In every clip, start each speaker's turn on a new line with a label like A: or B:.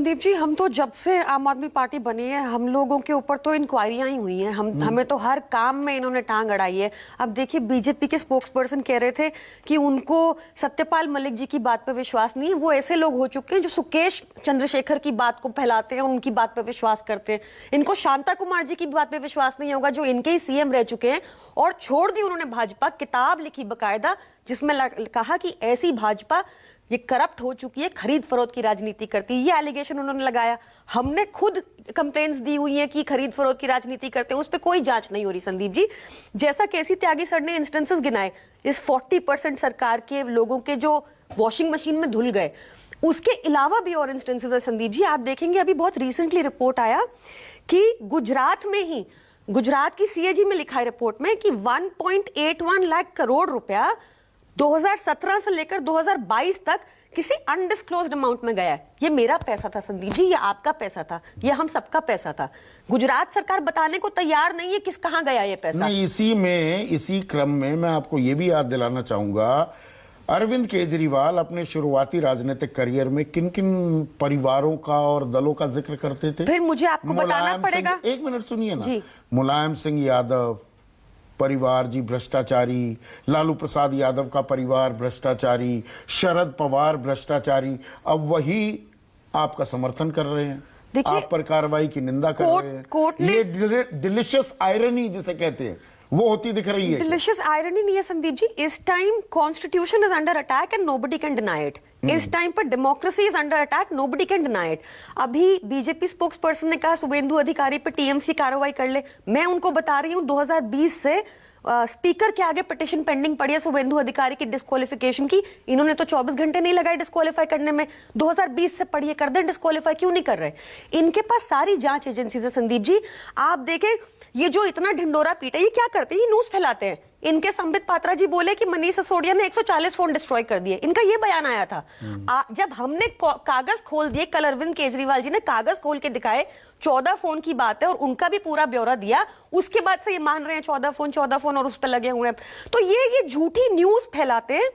A: संदीप जी, हम तो जब से आम आदमी पार्टी बनी है हम लोगों के ऊपर तो इंक्वायरियां ही हुई हैं। हमें तो हर काम में इन्होंने टांग अड़ाई है। अब देखिए, बीजेपी के स्पोक्स पर्सन कह रहे थे कि उनको सत्यपाल मलिक जी की बात पर विश्वास नहीं है। वो ऐसे लोग हो चुके हैं जो सुकेश चंद्रशेखर की बात को फैलाते हैं, उनकी बात पर विश्वास करते हैं। इनको शांता कुमार जी की बात पर विश्वास नहीं होगा जो इनके ही सीएम रह चुके हैं। और छोड़ दी उन्होंने भाजपा, किताब लिखी बकायदा जिसमें कहा कि ऐसी भाजपा ये करप्ट हो चुकी है, खरीद फरोख्त की राजनीति करती है। ये एलिगेशन उन्होंने लगाया। हमने खुद कंप्लेंट्स दी हुई है कि खरीद फरोख्त की राजनीति करते हैं, उस पर कोई जांच नहीं हो रही। संदीप जी, जैसा केसी त्यागी सर ने इंस्टेंसेस गिनाए, इस 40% सरकार के लोगों के जो वॉशिंग मशीन में धुल गए, उसके अलावा भी और इंस्टेंसेस है। संदीप जी, आप देखेंगे अभी बहुत रिसेंटली रिपोर्ट आया कि गुजरात में ही, गुजरात की सीएजी में लिखा है रिपोर्ट में कि 1.81 लाख करोड़ रुपया 2017 से लेकर 2022 तक किसी अनडिस्क्लोज्ड अमाउंट में गया है। ये मेरा पैसा था संदीप जी, ये आपका पैसा था, ये हम सबका पैसा था। गुजरात सरकार बताने को तैयार नहीं है किस कहां गया ये पैसा।
B: नहीं, इसी क्रम में मैं आपको ये भी याद दिलाना चाहूंगा, अरविंद केजरीवाल अपने शुरुआती राजनीतिक करियर में किन किन परिवारों का और दलों का जिक्र करते थे।
A: फिर मुझे आपको बताना पड़ेगा।
B: एक मिनट सुनिए ना
A: जी।
B: मुलायम सिंह यादव परिवार जी भ्रष्टाचारी, लालू प्रसाद यादव का परिवार भ्रष्टाचारी, शरद पवार भ्रष्टाचारी। अब वही आपका समर्थन कर रहे हैं, आप पर कार्रवाई की निंदा कर रहे हैं। ये डिलिशियस आयरनी जिसे कहते हैं वो होती दिख रही है।
A: डिलिशियस आयरनी नहीं है संदीप जी। इस time constitution is under attack and nobody can deny it. इस टाइम पर democracy is under attack, nobody can deny it. अभी बीजेपी स्पोक्स पर्सन ने कहा शुभेंदु अधिकारी पर टीएमसी कार्रवाई कर ले। मैं उनको बता रही हूं 2020 से स्पीकर के आगे पिटीशन पेंडिंग पड़ी है शुभेंदु अधिकारी की डिस्क्वालिफिकेशन की। इन्होंने तो 24 घंटे नहीं लगाए डिस्क्वालीफाई करने में। 2020 से पढ़िए, कर दें डिस्क्वालीफाई, क्यों नहीं कर रहे? इनके पास सारी जांच एजेंसीज है संदीप जी। आप देखें, ये जो इतना ढिंडोरा पीटा, ये क्या करते हैं? ये न्यूज फैलाते हैं। इनके संबित पात्रा जी बोले कि मनीष सिसोदिया ने 140 फोन डिस्ट्रॉय कर दिए। इनका ये बयान आया था। जब हमने कागज खोल दिए, कल अरविंद केजरीवाल जी ने कागज खोल के दिखाए, 14 फोन की बात है और उनका भी पूरा ब्यौरा दिया। उसके बाद से ये मान रहे हैं 14 फोन और उस पर लगे हुए हैं। तो ये झूठी न्यूज फैलाते हैं।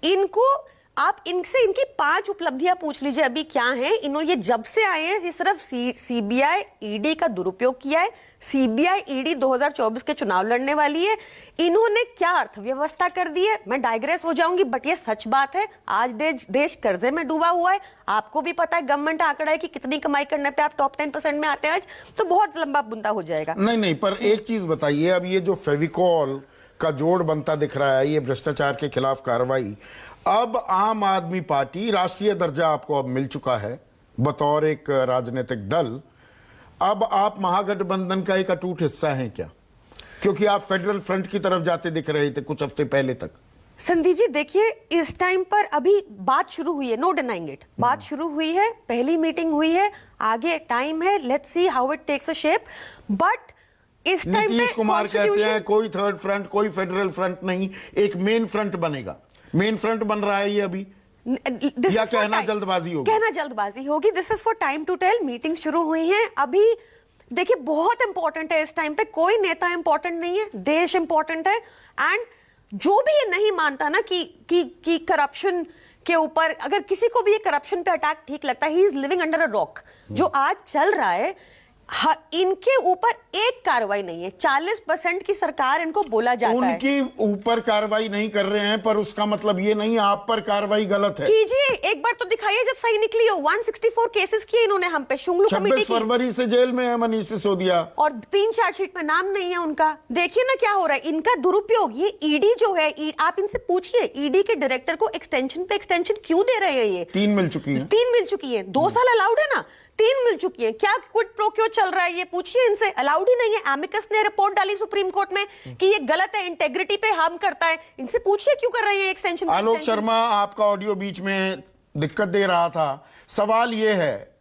A: इनको आप इनसे इनकी 5 उपलब्धियां पूछ लीजिए अभी क्या हैं। इन्होंने ये जब से आए हैं, ये सिर्फ सीबीआई ईडी का दुरुपयोग किया है। सीबीआई ईडी 2024 के चुनाव लड़ने वाली है। इन्होंने क्या अर्थव्यवस्था कर दी है, मैं डाइग्रेस हो जाऊंगी, बट ये सच बात है। आज देश कर्जे में डूबा हुआ है। आपको भी पता है, गवर्नमेंट आंकड़ा है कि कितनी कमाई करने पे आप टॉप 10% में आते हैं आज, तो बहुत लंबा बुंदा हो जाएगा।
B: नहीं, पर एक चीज बताइए, अब ये जो फेविकॉल का जोड़ बनता दिख रहा है, ये भ्रष्टाचार के खिलाफ कार्रवाई, अब आम आदमी पार्टी राष्ट्रीय दर्जा आपको अब मिल चुका है बतौर एक राजनीतिक दल। अब आप महागठबंधन का एक अटूट हिस्सा हैं क्या? क्योंकि आप फेडरल फ्रंट की तरफ जाते दिख रहे थे कुछ हफ्ते पहले तक।
A: संदीप जी देखिए, इस टाइम पर अभी बात शुरू हुई है, नो डिनाइंग इट। बात शुरू हुई है, पहली मीटिंग हुई है, आगे टाइम है, let's see how it takes a shape. But इस टाइम पे
B: नीतीश कुमार कहते हैं कोई थर्ड फ्रंट, कोई फेडरल फ्रंट नहीं, एक मेन फ्रंट बनेगा। मेन फ्रंट बन रहा है ये अभी, या कहना जल्दबाजी होगी?
A: कहना जल्दबाजी होगी। This is for time to tell. Meeting शुरू हुई हैं अभी। देखिए, बहुत इंपॉर्टेंट है इस टाइम पे, कोई नेता इंपॉर्टेंट नहीं है, देश इंपॉर्टेंट है। एंड जो भी ये नहीं मानता ना कि करप्शन के ऊपर, अगर किसी को भी ये करप्शन पे अटैक ठीक लगता है, he is living under a rock. जो आज चल रहा है, इनके ऊपर एक कार्रवाई नहीं है। 40% की सरकार इनको बोला जाता है।
B: उनके ऊपर कार्रवाई नहीं कर रहे हैं, पर उसका मतलब ये नहीं आप पर कार्रवाई गलत है।
A: कीजिए, एक बार तो दिखाइए जब सही निकली हो। 164 केसेस किए इन्होंने हम पे, शुंगलू कमेटी की।
B: 26 फरवरी से जेल में है मनीष सिसोदिया,
A: और 3 चार्जशीट में नाम नहीं है उनका। देखिए ना क्या हो रहा है, इनका दुरुपयोग। ये ईडी जो है, आप इनसे पूछिए, ईडी के डायरेक्टर को एक्सटेंशन पे एक्सटेंशन क्यों दे रहे हैं? ये
B: 3 मिल चुकी है,
A: 3 मिल चुकी है। 2 साल अलाउड है ना, 3 मिल चुकी है। क्या क्विड प्रो क्यों चल रहा है ये पूछिए इनसे। अलाउड ही नहीं है। एमिकस ने रिपोर्ट डाली सुप्रीम कोर्ट में कि ये गलत है, इंटेग्रिटी पे हार्म करता है। इनसे पूछिए क्यों कर रहे हैं एक्सटेंशन।
B: आलोक शर्मा, आपका ऑडियो बीच में दिक्कत दे रहा था। सवाल ये है